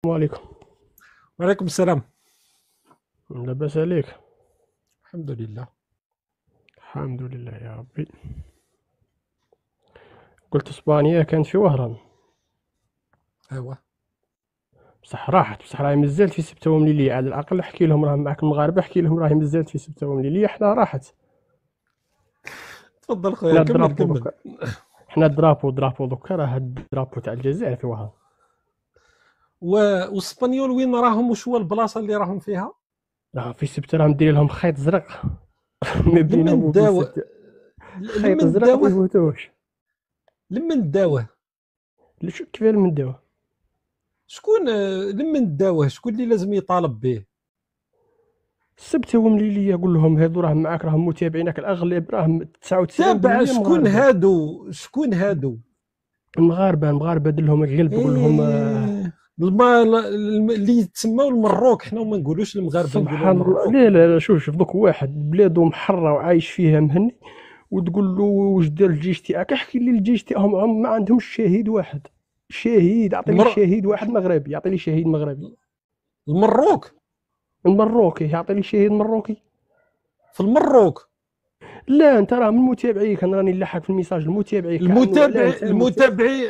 السلام عليكم. وعليكم السلام. لاباس عليك؟ الحمد لله. الحمد لله يا ربي. قلت اسبانيا كانت في وهران، ايوا. بصح راحت، بصح راهي مازالت في سبته ومليلية. على الاقل احكي لهم، راه معاك المغاربه، احكي لهم راهي مازالت في سبته ومليلية. حنا راحت. تفضل خويا، حنا كمل الدرابو كمل. دوكا، حنا الدرابو دوكا، راه الدرابو تاع الجزائر في وهران. و... والسبانيول وين راهم؟ وش هو البلاصه اللي راهم فيها؟ راه في سبته، راه مدير لهم خيط زرق ما بينهم لمن وبين داوه؟ سبته. خيط لمن زرق ما داوه؟ يفوتوش. لمن داوه؟ كيفاه من دوا؟ شكون لمن داوه؟ شكون اللي لازم يطالب به؟ السبته ومليلية، قول لهم هادو راهم معاك، راهم متابعينك، الاغلب راهم تابع 99% شكون مغاربه. هادو؟ شكون هادو؟ المغاربه دير لهم القلب، قول لهم اللي يتسموا المروك، حنا ما نقولوش المغاربه، نقولوا سبحان الله. المروك. لا لا لا، شوف دوك واحد بلادو محرة وعايش فيها مهني، وتقول له واش دار الجيش تاعك؟ احكي لي الجيش تاعهم ما عندهمش شهيد واحد. شهيد، اعطي لي المر... شهيد واحد مغربي، اعطي لي شهيد مغربي. المروك. المروكي، اعطي لي شهيد مروكي. في المروك. لا انت راه من متابعيك، انا راني نلحق في الميساج المتابعي كانه اعلان تاع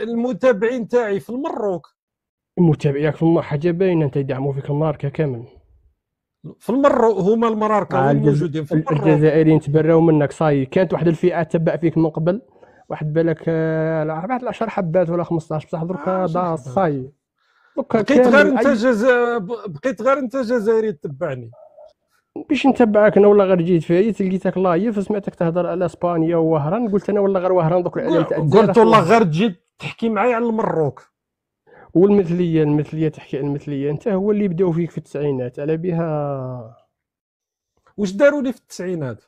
المتابعين تاعي في المروك. متابعيك في النار، حاجه باينه، انت يدعموا فيك الماركه كامل. في المروك هما المراركه وين الجز... موجودين؟ في المروك. الجزائريين تبراو منك صاي. كانت واحد الفئه تبع فيك من قبل، واحد بالك 14 حبات ولا 15، بصح دركا دا شحبات. صاي. دركا كامل اي. بقيت غير انت جزائري تتبعني. باش نتبعك انا ولا غير جيت فايت لقيتك لايف، سمعتك تهضر على اسبانيا ووهران، قلت انا ولا غير وهران، دوك الاعلام تاع الجزائر قلت في والله وهران. غير تجي تحكي معايا على المروك. والمثليه تحكي عن المثليه، انت هو اللي بداو فيك في التسعينات على بها. واش داروا لي في التسعينات؟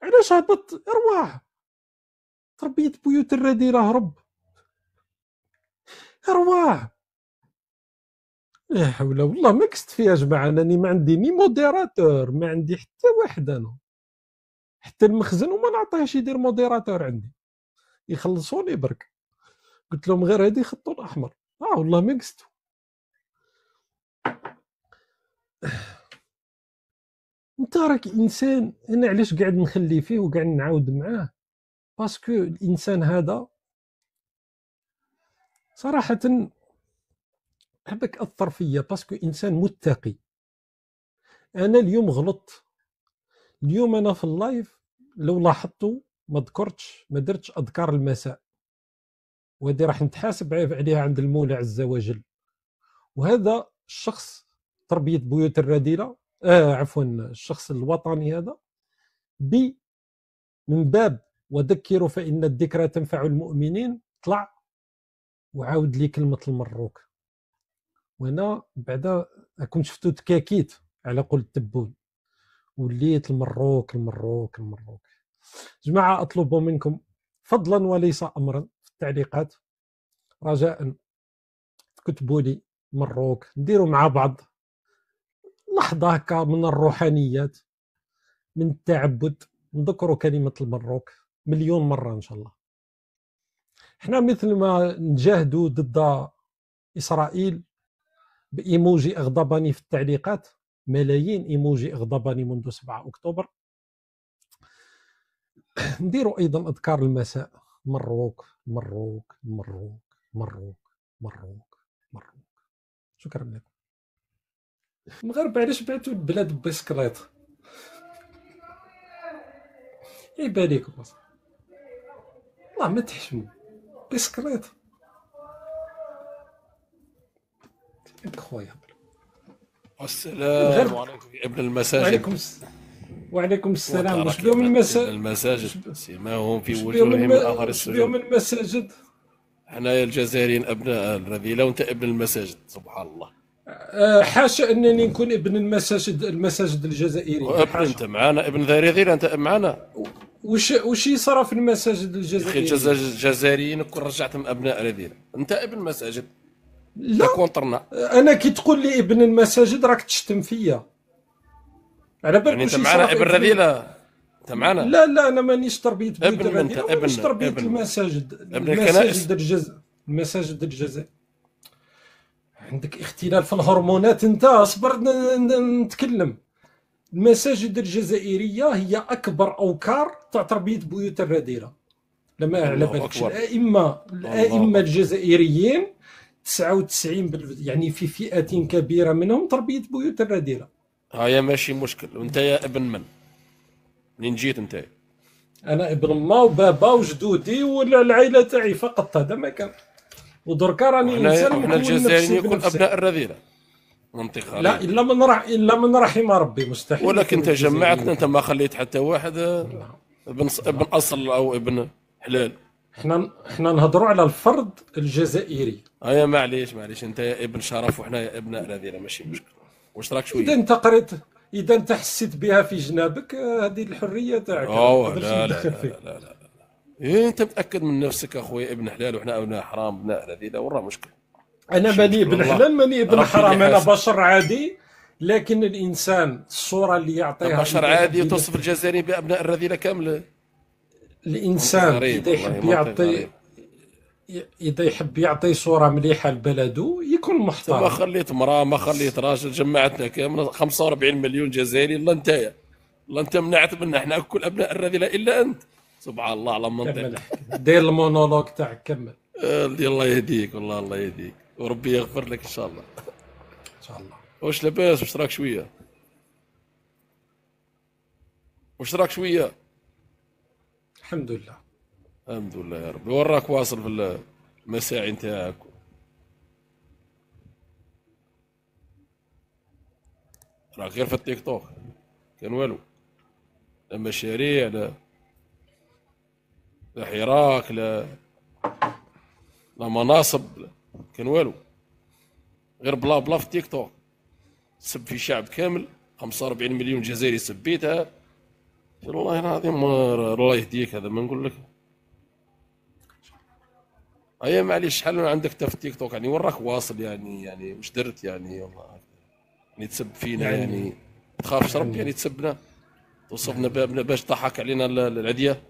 علاش هبط؟ ارواح. تربية بيوت الرديلة هرب. ارواح. لا حول والله ما كست فيها جماعة، انني ما عندي ني موديراتور، ما عندي حتى واحد انا، حتى المخزن وما نعطيهش يدير موديراتور عندي، يخلصوني برك. قلت لهم غير هذه خط الاحمر. والله ما قستو. انت راك انسان، انا علاش قاعد نخلي فيه وقاعد نعاود معاه؟ باسكو الانسان هذا صراحه هذاك اثر فيا، باسكو انسان متقي. انا اليوم غلطت. اليوم انا في اللايف لو لاحظتوا ما ذكرتش، ما درتش اذكار المساء، وهذه راح نتحاسب عليها عند المولى عز وجل. وهذا الشخص تربيه بيوت الرذيله، عفوا الشخص الوطني هذا، من باب وذكروا فإن الذكرى تنفع المؤمنين، طلع وعاود لي كلمة المروك. وانا بعدا كنت شفتو تكاكيت على قول التبون، وليت المروك المروك المروك. جماعة أطلب منكم فضلا وليس أمرا في التعليقات، رجاء كتبوا لي مروك، نديروا مع بعض لحظة هكا من الروحانيات، من التعبد، نذكروا كلمة المروك مليون مرة إن شاء الله. احنا مثل ما نجاهدوا ضد إسرائيل بإيموجي أغضبني في التعليقات، ملايين إيموجي أغضبني منذ 7 أكتوبر، نديروا أيضا أذكار المساء، مروك مروك مروك مروك مروك مروك. شكرا لكم. المغاربة علاش بعتوا البلاد بسكليت؟ يبان لكم والله ما تحشموا. بسكليت انكرويابل. السلام المغرب. عليكم يا ابن المساجد. وعليكم وعليكم السلام. واش وتراك يا بهم ابن المساجد سيماهم في وجوههم من اثر واش بهم السجود. المساجد؟ احنا يا الجزائريين ابناء الرذيله وانت ابن المساجد، سبحان الله. حاشا انني نكون ابن المساجد الجزائريه، وابن حاشا. انت معانا ابن ذا رذيله، انت معانا. وش يصرى في المساجد يا اخي الجزائريه؟ الجزائريين كون رجعتهم ابناء رذيله، انت ابن مساجد، انت لا. كونترنا. انا كي تقول لي ابن المساجد راك تشتم فيا، على بالك يعني انت وش يصرى معانا ابن رذيله، انت معانا. لا لا، انا مانيش تربيه بيوت ابن من انت؟ الرذيله، مانيش ابن تربيه ابن المساجد. ابن الكنائس. المساجد الجزائر. عندك اختلال في الهرمونات. انت اصبر نتكلم. المساجد الجزائرية هي أكبر أوكار تاع تربية بيوت الرذيلة، لما على الله بالكش. اكبر. الأئمة الله اكبر. الجزائريين 99 يعني في فئة كبيرة منهم تربية بيوت الرذيلة. هيا ماشي مشكل. وانت يا ابن من؟ منين جيت انت؟ أنا ابن ما وبابا وجدودي والعائلة تاعي فقط، هذا ما كان. ودركا راني إنسان وحنا مكون الجزائريين نفسي يكون بنفسي. ابناء الرذيله. منطق لا، غريب. إلا من رحم ربي، مستحيل. ولكن يكون انت جمعتنا، الجزائريين انت ما خليت حتى واحد لا. ابن اصل او ابن حلال. احنا نهضروا على الفرد الجزائري. هيا معليش انت يا ابن شرف وحنا يا ابناء رذيله، ماشي مشكل. واش راك اذا شويه؟ انت قريت، اذا انت حسيت بها في جنابك، هذه الحريه تاعك، ما اوه نقدرش لا لا ندخل لا فيك. لا لا. إيه انت متاكد من نفسك اخويا ابن حلال وحنا ابناء حرام ابناء رذيله؟ ورا مشكل. انا ماشي ماني مشكل ابن والله. حلال، ماني ابن ربي اللي حرام، انا حاسب. بشر عادي. لكن الانسان الصوره اللي يعطيها بشر إذا عادي يحب وتصف الجزائريين بابناء الرذيله كامله. منطق الانسان غريب اذا والله، يحب منطق يعطي، غريب. اذا يحب يعطي صوره مليحه لبلده يكون انت ما محترم. خليت مراه، ما خليت راجل، جمعتنا كامل 45 مليون جزائري. الله انت، الله انت منعت منا احنا كل ابناء الرذيله الا انت. سبحان الله على كمل المنطق. احكي. دير المونولوج تاعك، كمل. الله يهديك والله، الله يهديك وربي يغفر لك ان شاء الله. ان شاء الله. واش لاباس؟ واش راك شويه؟ واش راك شويه؟ الحمد لله. الحمد لله يا ربي. وراك واصل في المساعي نتاعك؟ راك غير في التيك توك، كان والو. لا مشاريع، لا حراك، لا مناصب، كان والو. غير بلا بلا في التيك توك. سب في شعب كامل، 45 مليون جزائري سبيتها. والله العظيم الله يهديك، هذا ما نقول لك. هيا معليش، شحال عندك انت في التيك توك؟ يعني وين راك واصل؟ يعني واش درت يعني؟ والله يعني تسب فينا يعني تخافش ربي يعني تسبنا، توصفنا باش تضحك علينا العديه.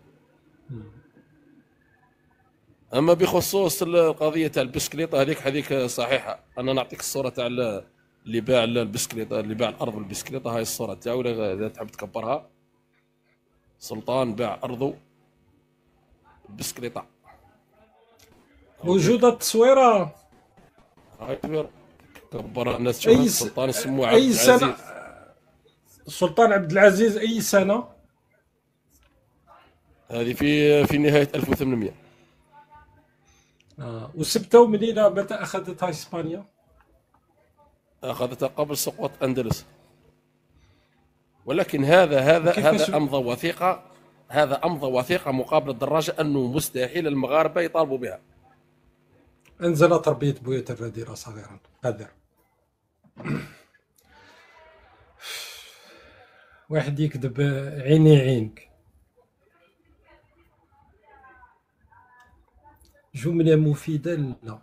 اما بخصوص القضيه تاع البسكليطه هذيك صحيحه. انا نعطيك الصوره تاع اللي باع البسكليطه، اللي باع الارض بالبسكليطه. هاي الصوره تاعو اذا تحب تكبرها. سلطان باع ارضه بالبسكليطه. موجوده التصويره. هاي كبر الناس تشوفها. السلطان يسموه عبد اي سنه العزيز. السلطان عبد العزيز؟ اي سنه؟ هذه في نهايه 1800. وسبته منين متى اخذتها اسبانيا؟ اخذتها قبل سقوط اندلس. ولكن هذا امضى وثيقه. هذا امضى وثيقه مقابل الدراجه انه مستحيل المغاربه يطالبوا بها. انزل تربيه بيوت الرذيله صغيرا قادر. واحد يكذب عيني عينك. جمله مفيده لا.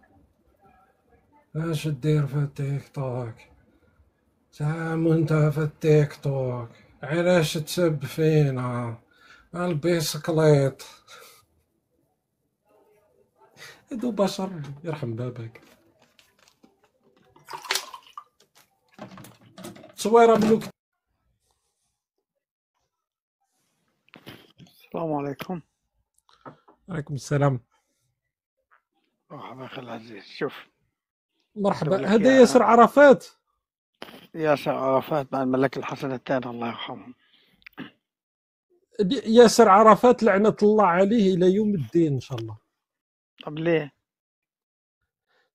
اش دير في التيك توك؟ سام انت في التيك توك، علاش تسب فينا؟ البيسكليت هادو بشر، يرحم باباك. تصويره ملوك. السلام عليكم. عليكم السلام. مرحبا اخي العزيز. شوف، مرحبا، هذا ياسر عرفات. ياسر عرفات مع الملك الحسن الثاني الله يرحمه. ياسر عرفات لعنة الله عليه إلى يوم الدين إن شاء الله. طب ليه؟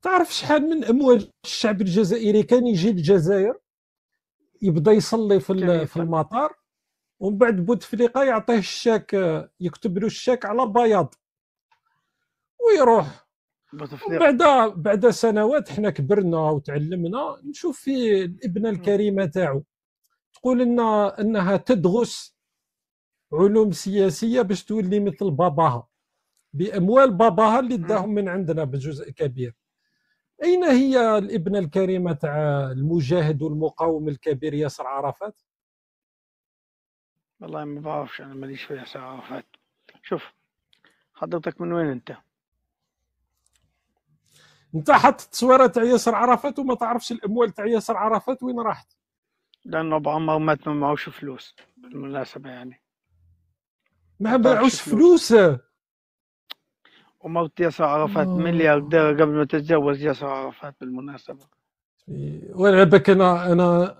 تعرف شحال من أموال الشعب الجزائري كان يجي للجزائر يبدا يصلي في المطار، ومن بعد بوتفليقة يعطيه الشاك، يكتب له الشاك على بياض ويروح. بعد سنوات حنا كبرنا وتعلمنا نشوف في الابنه الكريمه تاعو تقول لنا انها تدرس علوم سياسيه باش تولي مثل باباها، باموال باباها اللي اداهم من عندنا بجزء كبير. اين هي الابنه الكريمه تاع المجاهد والمقاوم الكبير ياسر عرفات؟ والله ما بعرفش، انا ماليش في ياسر عرفات. شوف حضرتك من وين انت؟ انت حط التصويره تاع ياسر عرفات وما تعرفش الاموال تاع ياسر عرفات وين راحت. لأنه أبو عمار مات ما معوش فلوس بالمناسبة يعني. ما ما تركش باعوش فلوس. فلوس. وموت ياسر عرفات ملياردير قبل ما تتجوز ياسر عرفات بالمناسبة. وانا بالك انا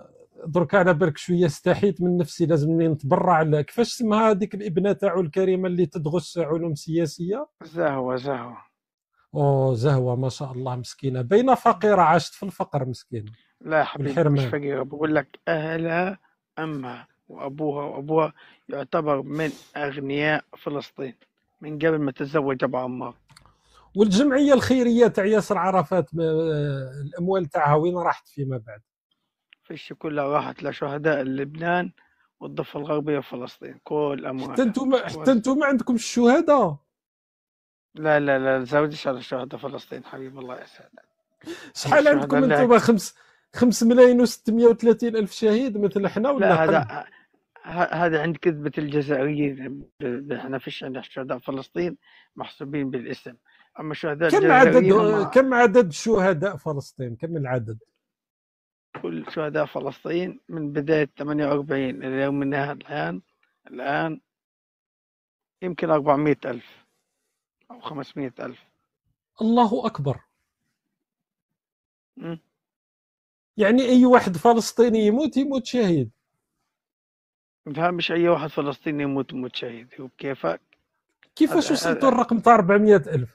درك على بالك شويه استحيت من نفسي، لازمني نتبرع. كيفاش اسمها هذيك الابنه تاعو الكريمه اللي تدرس علوم سياسيه؟ زهوة. او زهوه ما شاء الله، مسكينه باينه فقيره، عاشت في الفقر مسكينه لا يا حبيبي مش والحرمان. فقيرة، بقول لك أهلها أمها وأبوها يعتبر من أغنياء فلسطين من قبل ما تتزوج أبو عمار. والجمعيه الخيريه تاع ياسر عرفات الاموال تاعها وين راحت فيما بعد؟ فيش كلها راحت لشهداء لبنان والضفة الغربية وفلسطين، كل أموالها. حتى انتم ما عندكمش الشهداء؟ لا زودش على شهداء فلسطين حبيب الله يسعدك. شحال عندكم الشهداء انتم؟ 5 ملايين و630 الف شهيد مثل احنا ولا لا قل؟ هذا عند كذبة الجزائريين. احنا فيش عندنا شهداء فلسطين محسوبين بالاسم، اما شهداء الجزائريين هم كم عدد شهداء فلسطين؟ كم العدد؟ كل شهداء فلسطين من بداية 48 إلى يومنا هذا الآن يمكن 400,000 أو 500,000. الله أكبر. م? يعني أي واحد فلسطيني يموت شهيد. مش أي واحد فلسطيني يموت شهيد. هو كيفك؟ كيفاش وصلتوا الرقم تاع 400,000؟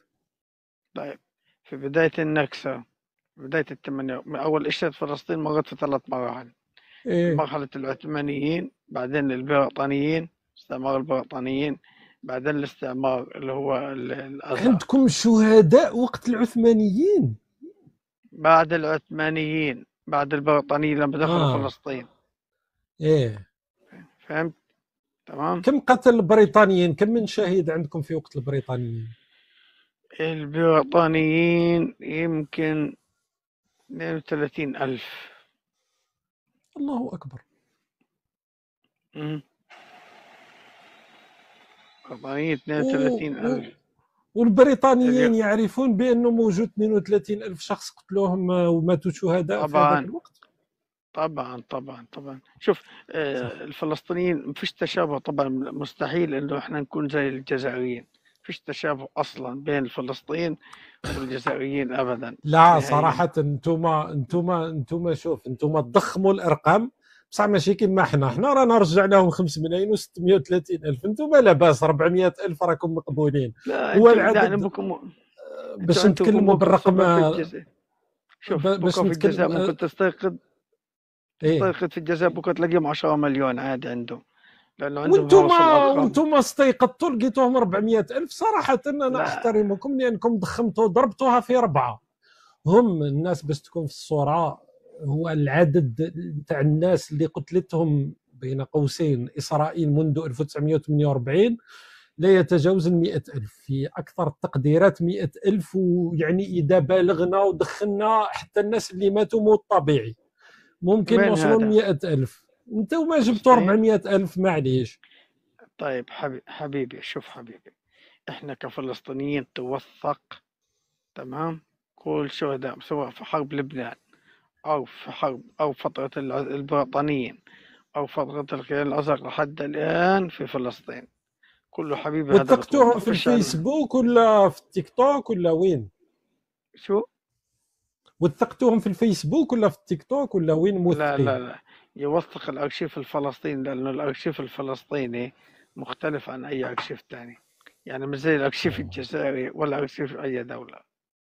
طيب، في بداية النكسة، بداية أول إشهاد فلسطين مرت في 3 مراحل. إيه؟ مرحلة العثمانيين، بعدين البريطانيين، استعمار البريطانيين، بعدين الاستعمار اللي هو الأزهر. عندكم شهداء وقت العثمانيين؟ بعد العثمانيين، بعد البريطانيين لما دخلوا فلسطين. إيه فهمت؟ تمام. كم قتل البريطانيين؟ كم من شهيد عندكم في وقت البريطانيين؟ البريطانيين يمكن 32,000. الله أكبر. البريطانيين 32,000. والبريطانيين يعرفون بأنه موجود 32,000 شخص قتلوهم وماتوا شهداء في هذاك الوقت؟ طبعا. شوف، الفلسطينيين ما فيش تشابه طبعا، مستحيل انه احنا نكون زي الجزائريين. فيش تشابه اصلا بين الفلسطين والجزائريين ابدا. لا صراحة انتم شوف، انتم تضخموا الارقام بصح ماشي كيما حنا رانا رجع لهم 5 ملايين و630 الف، انتم لاباس 400 الف راكم مقبولين. هو العدد باش نتكلموا بالرقم. شوف باش في الجزائر ممكن تستيقظ في الجزائر بكره تلاقيهم 10 مليون عادي عندهم، لانه عندهم وانتم استيقظتوا لقيتوهم 400 الف. صراحه انا احترمكم لانكم ضخمتوا ضربتوها في 4. هم الناس باش تكون في الصوره، هو العدد تاع الناس اللي قتلتهم بين قوسين اسرائيل منذ 1948 لا يتجاوز 100,000. في أكثر التقديرات 100,000. ويعني إذا بالغنا ودخلنا حتى الناس اللي ماتوا موت طبيعي ممكن نوصلوا 100,000. انتوا ما جبتوا 400,000 معليش. طيب حبيبي شوف حبيبي، احنا كفلسطينيين توثق تمام كل شهداء، سواء في حرب لبنان أو في حرب أو فترة البريطانيين أو فترة الخيال الأزرق لحد الآن في فلسطين كله حبيبي. وثقتوهم في الفيسبوك ولا في التيك توك ولا وين؟ شو؟ وثقتوهم في الفيسبوك ولا في التيك توك ولا وين موثقين؟ لا يوثق الأرشيف الفلسطيني، لأنه الأرشيف الفلسطيني مختلف عن أي أرشيف تاني، يعني مش زي الأرشيف الجزائري ولا أرشيف أي دولة.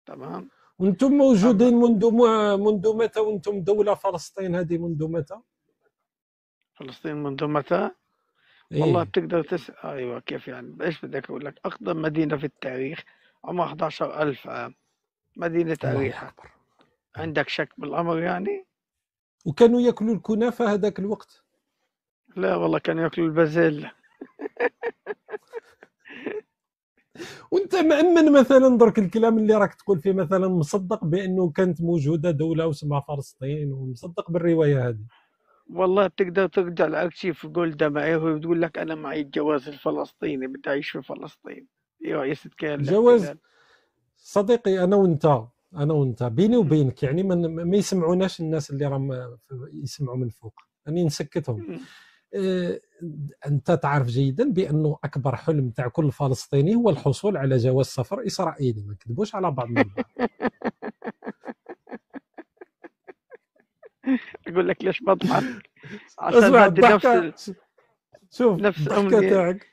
تمام. وانتم موجودين منذ متى وانتم دولة فلسطين هذه؟ منذ متى؟ فلسطين منذ متى؟ والله بتقدر تسأل. أيوة كيف يعني؟ إيش بدك أقول لك؟ أقدم مدينة في التاريخ عمرها 11,000 عام، مدينة أريحة. عندك شك بالأمر يعني؟ وكانوا يأكلوا الكنافة هذاك الوقت؟ لا والله كانوا يأكلوا البازيلا. وانت مأمن مثلا درك الكلام اللي راك تقول فيه، مثلا مصدق بأنه كانت موجودة دولة واسمها فلسطين ومصدق بالرواية هذه؟ والله بتقدر ترجع لأرشيف جولدا مائير وبتقول لك أنا معي الجواز الفلسطيني بدي أعيش في فلسطين. إيه رئيسة كيان جواز؟ صديقي أنا وأنت انا وانت بيني وبينك، يعني ما يسمعوناش الناس اللي راهم يسمعوا من فوق، اني نسكتهم. انت تعرف جيدا بانه اكبر حلم تاع كل فلسطيني هو الحصول على جواز سفر اسرائيلي، ما نكذبوش على بعضنا البعض. اقول لك ليش بضحك، عشان اسمع هذه الضحكه، شوف نفس الضحكه امي. تاعك،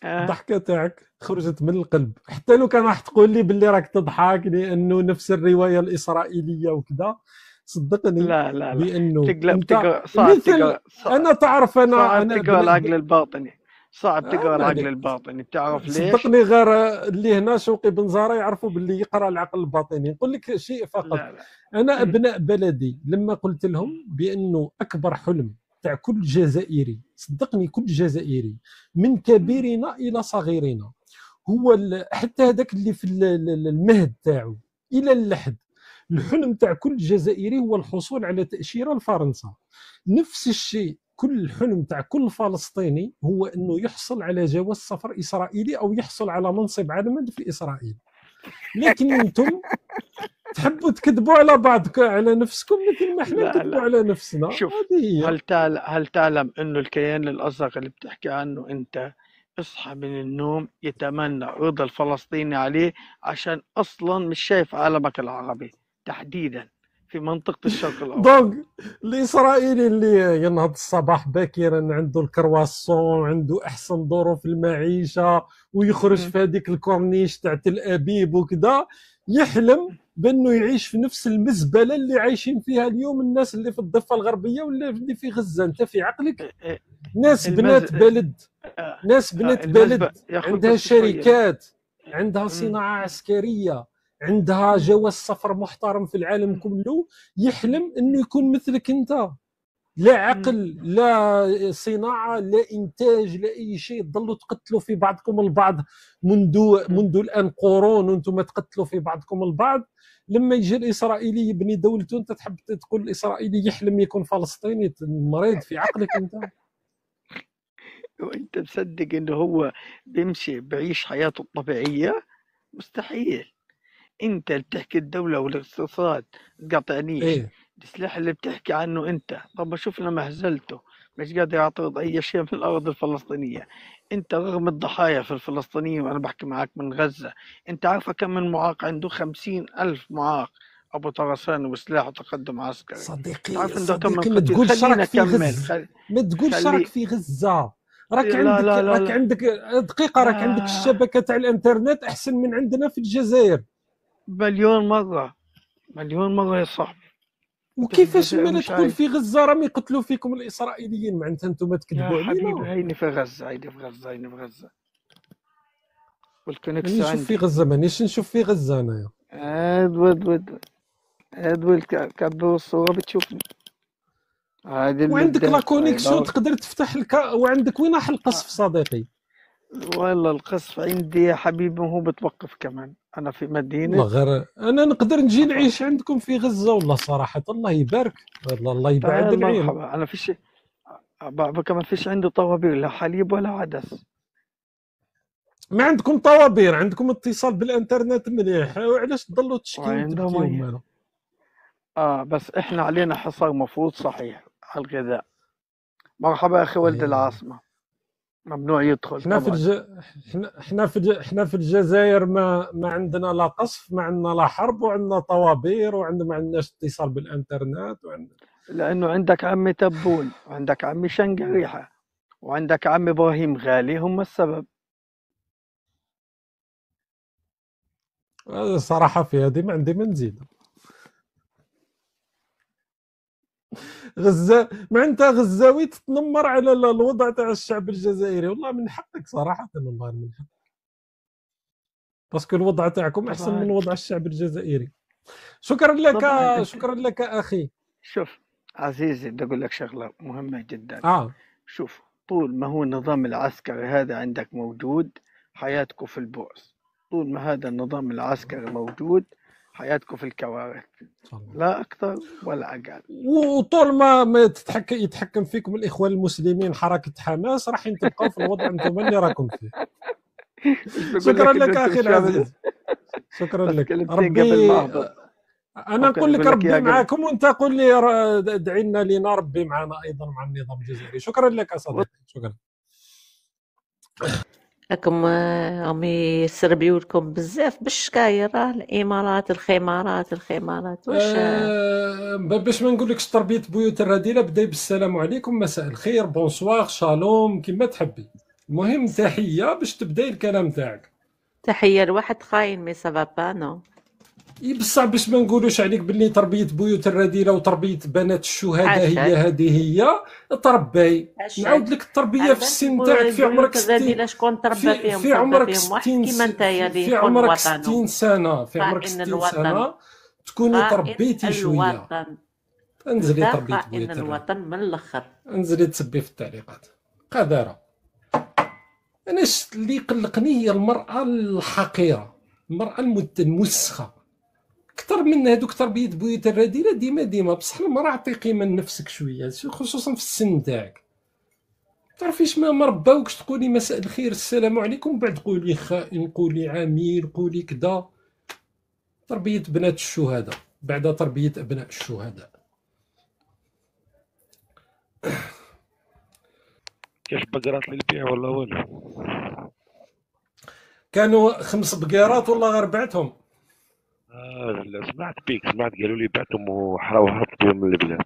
الضحكه تاعك خرجت من القلب. حتى لو كان راح تقول لي باللي راك تضحك لانه نفس الروايه الاسرائيليه وكذا، صدقني لا لا لا، بانه انت بتقرا صعب، مثل، انا تعرف صعب انا تقرا العقل الباطني، صعب تقرا ما العقل عليك. الباطني، بتعرف ليش؟ صدقني غير اللي هنا شوقي بن زهره يعرفوا باللي يقرا العقل الباطني. نقول لك شيء فقط، لا لا. انا ابناء بلدي لما قلت لهم بانه اكبر حلم تاع كل جزائري، صدقني كل جزائري من كبيرنا الى صغيرنا، هو حتى هذاك اللي في المهد تاعو الى اللحد، الحلم تاع كل جزائري هو الحصول على تاشيره لفرنسا. نفس الشيء كل الحلم تاع كل فلسطيني هو انه يحصل على جواز سفر اسرائيلي او يحصل على منصب علما في اسرائيل. لكن انتم تحبوا تكذبوا على بعض، على نفسكم مثل ما احنا نكذبوا على نفسنا. شوف، هذه هي. هل تعلم انه الكيان الازرق اللي بتحكي عنه انت اصحى من النوم يتمنى رضا الفلسطيني عليه، عشان اصلا مش شايف عالمك العربي تحديدا في منطقة الشرق الاوسط. دونك الاسرائيلي اللي ينهض الصباح باكرا عنده الكرواسون، عنده احسن ظروف المعيشه، ويخرج في هذيك الكورنيش تاع تل ابيب وكذا، يحلم بانه يعيش في نفس المزبله اللي عايشين فيها اليوم الناس اللي في الضفه الغربيه ولا اللي في غزه. انت في عقلك ناس بنات بلد، ناس بنات بلد عندها شركات، عندها صناعه عسكريه، عندها جواز سفر محترم في العالم كله، يحلم انه يكون مثلك انت. لا عقل، لا صناعه، لا انتاج، لا اي شيء. تضلوا تقتلوا في بعضكم البعض منذ الان قرون، وانتم تقتلوا في بعضكم البعض. لما يجي الاسرائيلي يبني دولته انت تحب تقول الاسرائيلي يحلم يكون فلسطيني؟ مريض في عقلك انت. وانت مصدق انه هو بيمشي بعيش حياته الطبيعيه؟ مستحيل. انت اللي بتحكي الدوله والاقتصاد تقاطعنيش. إيه؟ السلاح اللي بتحكي عنه انت، طب شوف لما هزلته مش قادر يعترض اي شيء من الارض الفلسطينيه. انت رغم الضحايا في الفلسطينيين، وانا بحكي معك من غزه، انت عارفه كم من معاق عنده؟ 50,000 معاق ابو طرسان وسلاح وتقدم عسكري. صديقي تعرف عنده كم من ما تقولش خلينا راك في اكمل. غزه، ما تقولش راك في غزه. راك لا عندك لا لا راك لا. عندك دقيقه، راك عندك الشبكه تاع الانترنت احسن من عندنا في الجزائر مليون مره، مليون مره يا صاحبي. وكيفاش ما تقول في غزه راهم يقتلوا فيكم الاسرائيليين؟ معناتها انتم تكذبوا يا علينا. حبيبي هيني في غزه، هيني في غزه، هيني في غزه. والكونكس مانيش نشوف في غزه، مانيش نشوف في غزه انايا. ادول كبر الصوره بتشوفني. وعندك لا كونيكسيون تقدر تفتح وعندك وين راح القصف صديقي؟ والله القصف عندي يا حبيبي وهو بتوقف كمان. انا في مدينه، والله غير انا نقدر نجي نعيش عندكم في غزه والله صراحه. الله يبارك، الله يبعد العين. مرحبا. انا فيش كمان فيش عندي طوابير، لا حليب ولا عدس. ما عندكم طوابير، عندكم اتصال بالانترنت مليح، وعلاش تضلوا تشكيو وتبكيو؟ بس احنا علينا حصار مفروض صحيح على الغذاء. مرحبا اخي ولد العاصمه، ممنوع يدخل. احنا في الجزائر ما عندنا لا قصف، ما عندنا لا حرب، وعندنا طوابير، وعندنا ما عندناش اتصال بالانترنت، لانه عندك عمي تبون، وعندك عمي شنقريحه، وعندك عمي ابراهيم غالي، هم السبب. صراحه في هذه ما عندي ما نزيد. غزه معناتها غزاوي تتنمر على الوضع تاع الشعب الجزائري. والله من حقك صراحه، والله من حقك، باسكو الوضع تاعكم احسن من وضع الشعب الجزائري. شكرا لك، شكرا لك اخي. شوف عزيزي، بدي اقول لك شغله مهمه جدا. شوف، طول ما هو النظام العسكري هذا عندك موجود، حياتكم في البؤس. طول ما هذا النظام العسكري موجود، حياتكم في الكوارث، لا اكثر ولا اقل. وطول ما يتحكم فيكم الاخوان المسلمين، حركه حماس، راح تبقوا في الوضع انتم اللي راكم فيه. شكرا لك اخي العزيز. شكرا بس لك كلمتين قبل ما أهبط. انا ممكن نقول لك أقول لك يا ربي قبل معاكم، وانت قول لي ادعي لنا لينا ربي معنا ايضا مع النظام الجزائري. شكرا لك يا صديقي، شكرا. راكم راهم يسربيو لكم بزاف بالشكاير، راه الامارات الخمارات واش باش ما نقولكش تربيه بيوت الرذيله، بداي بالسلام عليكم، مساء الخير، بونسوار، شالوم، كما تحبي. المهم تحيه باش تبداي الكلام تاعك. تحيه لواحد خاين مي سافا با نو. بصح باش ما نقولوش عليك باللي تربيه بيوت الرذيله وتربيه بنات الشهداء هي هذه تربي. نعاود لك التربيه في السن تاعك في عمرك 60 شكون تربى فيهم؟ في عمرك واحد 60 كيما نتايا اللي في يخون عمرك وطنه. 60 سنه، في عمرك خائن 60 سنه تكوني تربيتي شويه. الوطن. انزلي انت تربيه خائن بيوت الوطن من الاخر. انزلي تسبي في التعليقات قذاره. انا اللي يقلقني هي المراه الحقيره، المراه الموسخه اكثر من هذوك تربيه بيوت الرذيله. ديما بصح المراه عطي قيمه لنفسك شويه، خصوصا في السن تاعك. تعرفيش ما رباوكش تقولي مساء الخير السلام عليكم بعد قولي خائن، قولي عميل، قولي كذا. تربيه بنات الشهداء بعد تربيه ابناء الشهداء. كاش بقرات للبيع ولا والو؟ كانوا 5 بقيرات والله غير بعتهم. لا سمعت بيك، سمعت قالوا لي بعتهم وهربت بهم من البلاد.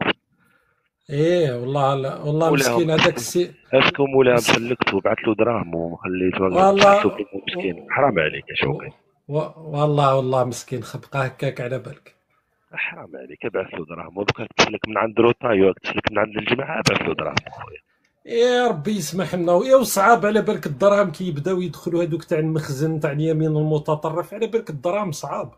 ايه والله لا والله مسكين هذاك السي. اسكو مولاها مسلكت وبعث له دراهم وخليته والله مسكين. حرام عليك يا شوقي. والله مسكين خبقه هكاك على بالك. حرام عليك، بعث له دراهم ودوك تسلك من عند روتايو، تسلك من عند الجماعه، بعث له دراهم خويا. يا ربي يسمح لنا. وصعاب على بالك الدراهم كي يبداو يدخلوا هذوك تاع المخزن تاع اليمين المتطرف، على بالك الدراهم صعاب.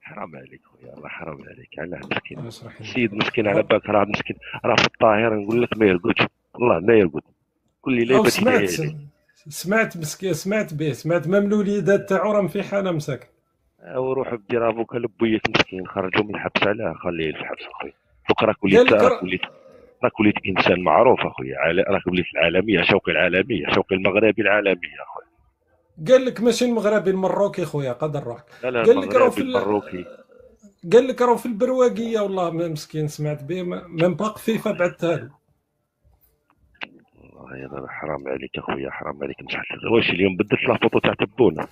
حرام عليك خويا، الله حرام عليك. علاه مسكين السيد مسكين على بالك، راه مسكين، راه في الطاهر نقول لك ما يرقدش، والله ما يرقد كل ليله. سمعت مسكين، سمعت مام الوليدات تاعو راهم في حاله مساكن. وروح بدير افوكا لبويك مسكين، خرجوا من الحبس. علاه خليه في الحبس اخويا. دوك راك وليت انسان معروف اخويا، راك وليت العالميه، شوقي العالميه، شوقي المغربي العالميه اخويا. قال لك ماشي المغربي المروكي خويا، قدر روحك. لا قال لك راه في المروكي، قال لك راه في البرواقيه. والله مسكين سمعت به من باق فيفا بعثها له. والله انا حرام عليك اخويا، حرام عليك. نصحك واش اليوم بدلت لا فوطو تاع تبونه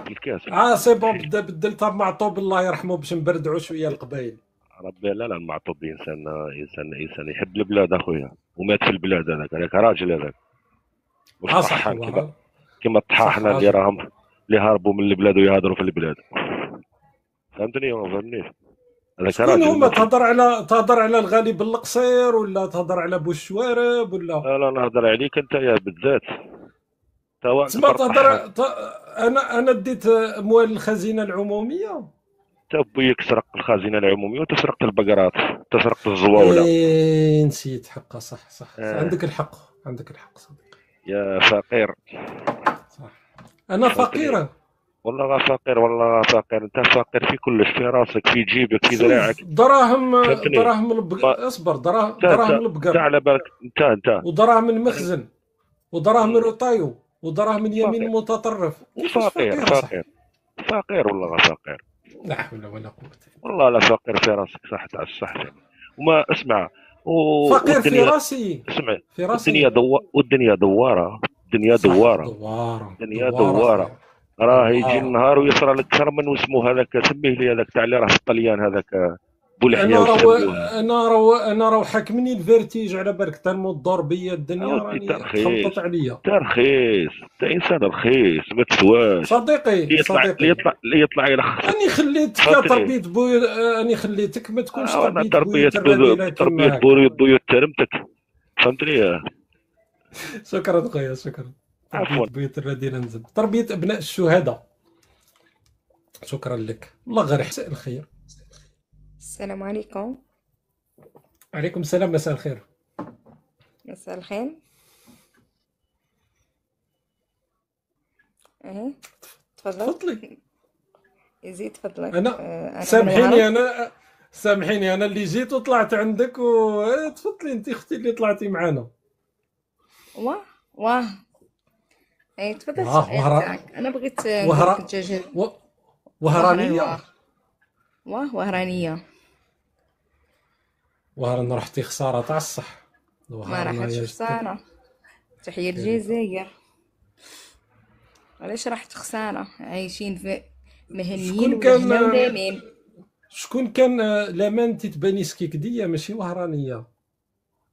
الكاس. سي بون بدلتها بمعطوب الله يرحمه باش نبردعوا شويه القبايل. ربي لا المعطوب انسان يحب البلاد اخويا، ومات في البلاد هذاك راجل هذاك. صح كما الطحاحنا اللي راهم اللي هربوا من البلاد ويهضروا في البلاد. فهمتني ولا ما فهمنيش؟ هذاك راجل. هما تهضر على الغالي بالقصير ولا تهضر على بوشوارب ولا؟ لا نهضر عليك انت يا بالذات. تسمى تهضر. انا ديت اموال الخزينه العموميه. انت بويك سرقت الخزينه العموميه وتسرقت البقرات، تسرقت الزواوله. نسيت حقه. صح. عندك الحق صديقي يا فقير. صح انا فقير والله فقير، والله فقير. انت فقير في كلش، في راسك، في جيبك، في ذراعك. دراهم اصبر. دراهم البقر انت على بالك انت ودراهم المخزن ودراهم الروتايو ودراهم اليمين المتطرف. فقير والله فقير. لا حول ولا قوه. والله لا فقير في راسك، صح تاع الصح. وما اسمع فقير في راسي. اسمع في راسي. والدنيا دواره. الدنيا دواره. راه يجي النهار ويصرى لك كرمن واسمه هذاك، سميه لي هذاك تاع اللي راه في الطليان هذاك بولحيه. انا راه حاكمني الفيرتيج على بالك، تنمو الضربيه الدنيا راني خلطت عليا. ترخيص، انت انسان رخيص ما تسواش صديقي. اللي يطلع يلخص. اني خليتك تربيه اني خليتك ما تكونش تربيه بيوت ترمتك. فهمتني؟ شكرا خويا، شكرا. عفوا. بيوت الرذيله نزل تربيه ابناء الشهداء. شكرا لك. الله غير يحسن الخير. السلام عليكم. عليكم السلام. مساء الخير. مساء الخير. تفضلي. يزيد تفضلك. انا سامحيني انا اللي جيت وطلعت عندك تفضلي انت اختي اللي طلعتي معانا. واه اي تفضل السؤال تاعك. انا بغيت الدجاج. وهرانيه. وهرانيه. وهران رحتي خساره تاع الصح. ما راحتش خساره. تحيه الجزائر. علاش راحت خساره؟ عايشين في مهنيين وهنا ولامين. شكون كان لامان تتباني سكيكديه ماشي وهرانيه؟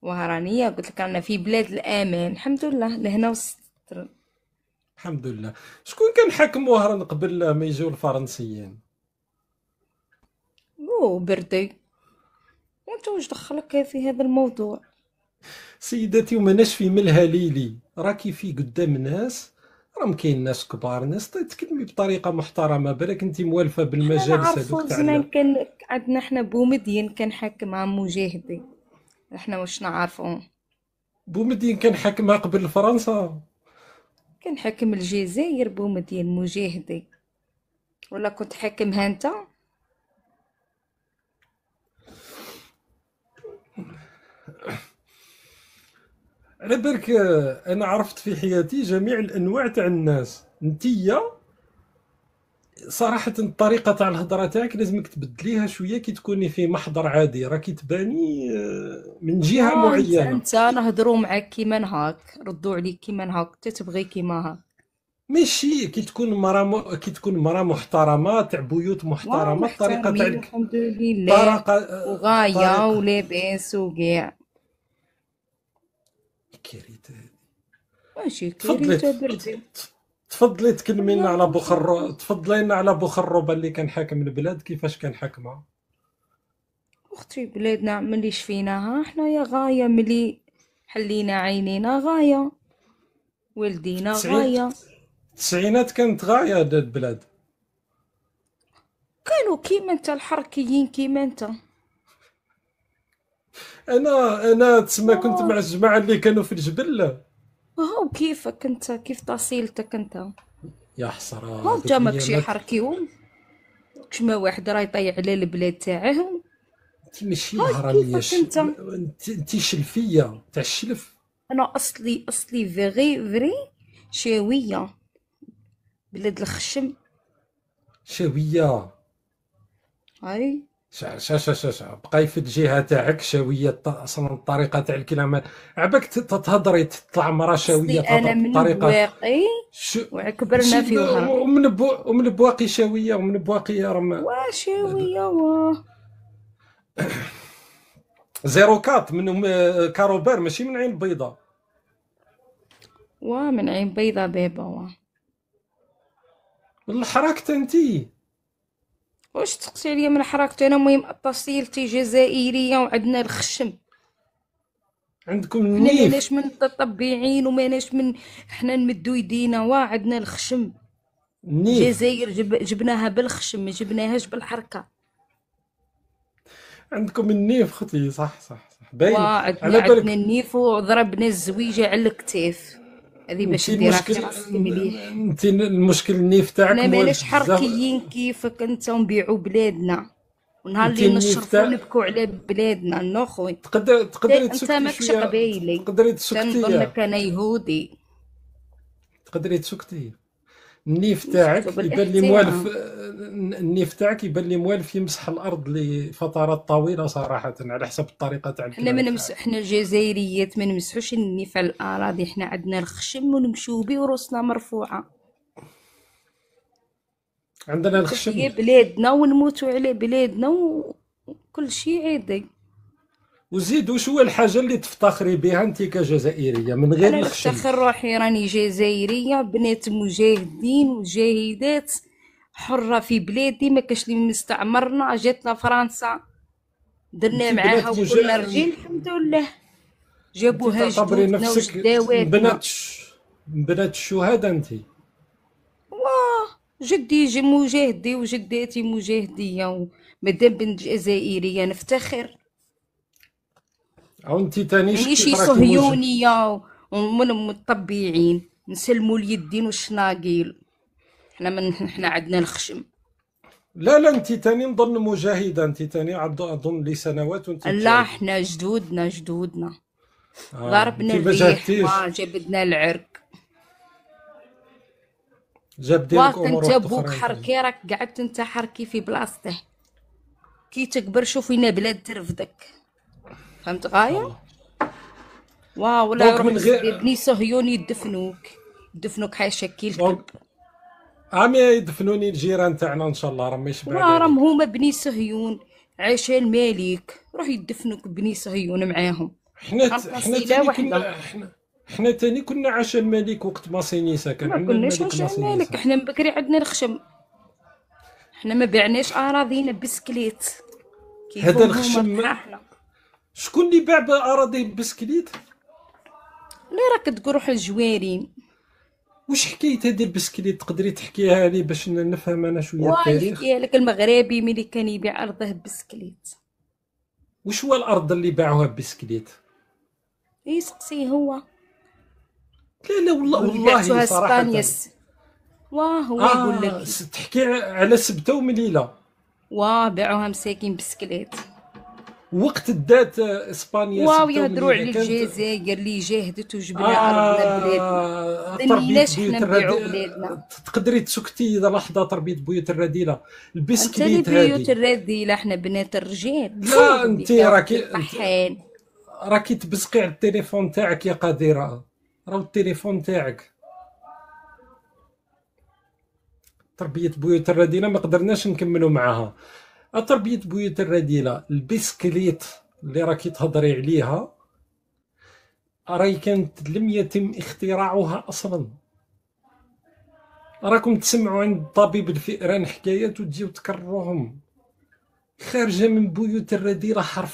وهرانيه قلت لك رانا في بلاد الامان الحمد لله لهنا والستر. الحمد لله. شكون كان حاكم وهران قبل ما يجيو الفرنسيين؟ بردي. وانت واش دخلك في هذا الموضوع؟ سيداتي وماناش في ملها ليلي، راكي في قدام الناس، راهم كاين ناس كبار، ناس تتكلمي بطريقه محترمه، بالك انت موالفه بالمجالس هذوك تاع زمان كان عندنا حنا بومدين كان حاكمها مجاهدي، احنا واش نعرفوا. بومدين كان حاكمها قبل فرنسا؟ كان حاكم الجزائر بومدين مجاهدي، ولا كنت حاكمها انت؟ على بالك انا عرفت في حياتي جميع الانواع تاع الناس. انتيا صراحه الطريقه تاع الهضره تاعك لازمك تبدليها شويه كي تكوني في محضر عادي، راكي تباني من جهه معينه. انت نهضروا معاك كيما هاك، ردوا عليك كيما هاك، انت تبغي كيما هاك. ماشي كي تكون مرا محترمه تاع بيوت محترمه، الطريقه تاعك الحمد لله وغايه ولاباس وكاع. كريته ماشي كريته بردي. تفضلي تكلمي لنا على بوخرو، تفضلي لنا على بوخروبه اللي كان حاكم البلاد، كيفاش كان حاكمها؟ اختي بلادنا ملي شفيناها حنايا غايه، ملي حلينا عينينا غايه، والدينا غايه. التسعينات كانت غايه هاد البلاد، كانوا كيما انت الحركيين كيما انت. انا تسمى كنت مع الجماعه اللي كانوا في الجبل. هاو كيفك انت، كيف تصيلتك انت؟ يا حسره هاو انت ماكشي حركيهم، كشما واحد راه يطيع على البلاد تاعهم. انت ماشي مهرانيه، انت شلفيه تاع الشلف. انا اصلي فيغي شاويه، بلاد الخشم شاويه. هاي شا بقاي في الجهه تاعك شاويه، اصلا الطريقه تاع الكلام عباك تهضري تطلع مرا شاويه انا من بواقي وعكبرنا في وهران، ومن بواقي شاويه، ومن بواقي راه شاويه 04 من كاروبير ماشي من عين بيضاء. من عين بيضاء بابا. من الحراك انتي واش تقصي عليا من حركتي انا؟ المهم اتصيلتي جزائريه وعندنا الخشم، عندكم النيف. حنا ماناش من متطبعين وماناش من حنا نمدو يدينا، عندنا الخشم. الجزائر جبناها بالخشم، ما جبناهاش بالحركه. عندكم النيف اختي، صح باين. عندنا النيف وضربنا الزويجه على الكتاف، هذه باش ديرها في راسك مليح. انت المشكل النيف تاعك انا ماناش حركيين كيفك انت، ونبيعوا بلادنا ونهار اللي نشرفوا نبكوا على بلادنا. نو خويا تقدري انت ماكش قبايلي، تقدري تسكتي، تنظنك انا يهودي. تقدري تسكتي. النيف تاعك يبان لي موالف، النيف تاعك يبان لي موالف يمسح الارض لفترات طويله صراحه، على حسب الطريقه تاع الكلام. حنا الجزائريات ما نمسحوش النيف على الاراضي، حنا عندنا الخشم ونمشيو بيه وراسنا مرفوعه. عندنا الخشم هي بلادنا ونموتوا على بلادنا وكل شيء عادي. وزيد وش هو الحاجه اللي تفتخري بها انت كجزائريه من غير الخشم؟ انا نفتخر روحي راني جزائريه، بنات مجاهدين وجاهدات، حره في بلادي، ما كاش اللي مستعمرنا. جاتنا فرنسا درنا معاها وكلنا رجال الحمد لله، جابوها جدودنا وجداواتنا. بنات الشهداء انت. جدي مجاهدي وجداتي مجاهديه، ومادام بنت جزائريه نفتخر. او انت تاني شي صهيونيه ومن متطبعين نسلموا اليدين والشناقيل. حنا عندنا الخشم. لا انت تاني نظن مجاهده، انت تاني اظن لي سنوات وانت. لا حنا جدودنا ضربنا الريح وجبدنا العرق. جاب ديالك واك امور انت واحد بوك اخرين. حركي، راك قعدت انت حركي في بلاصته. كي تكبر شوف وين بلاد ترفدك. فهمت غايه؟ والله واو، ولا دونك يروح من غير بني صهيون يدفنوك حاشا كي الكلب. دونك عامي يدفنوني الجيران تاعنا ان شاء الله، راه ماشي بعاد وراهم عليك. هما بني صهيون عايشة الملك، روح يدفنوك بني صهيون معاهم. حنا خلطة حنا صيلة تاني وحدة. كنا حنا تاني كنا عاش الملك وقت ما سينيسا، كان ما عندنا كناش الملك عايشة ما الملك، سينيسا. احنا من بكري عندنا الخشم. احنا ما بعناش اراضينا بسكليت هذا كيفهم هما الخشم بحاحنا. شكون اللي باع باراضي بسكليت؟ لا راك تقول روح الجوارين. واش حكايه هذه البسكليت؟ تقدري تحكيها لي باش نفهم انا شويه واي التاريخ؟ يحكيها لك المغربي ملي كان يبيع ارضه بسكليت. واش هو الارض اللي باعوها بسكليت؟ يسقسي هو. لا لا والله والله بعتوها صراحه. اسبانيا. هو يقول لك. تحكي على سبته ومليله. باعوها مساكين بسكليت. وقت دات اسبانيا واو سبته يهضروا على ومليله كانت الجزائر اللي جاهدت وجبنا ارضنا بلادنا. تربية تنيناش بيوت حنا نبيعو بلادنا. الرذيلة. تقدري تسكتي لحظة تربية بيوت الرذيلة انت البسكليت اللي بيوت هذه. الرذيلة، احنا بنات الرجال. لا انت راكي طحين. راكي تبزقي على التليفون تاعك يا قديرة، راهو التليفون تاعك. تربية بيوت الرذيلة ما قدرناش نكملوا معاها. تربية بيوت الرذيلة البسكليت اللي راكي تهضري عليها راهي كانت لم يتم اختراعها اصلا. راكم تسمعوا عند طبيب الفئران حكايات وتجيو تكرروهم، خارجه من بيوت الرذيلة حرف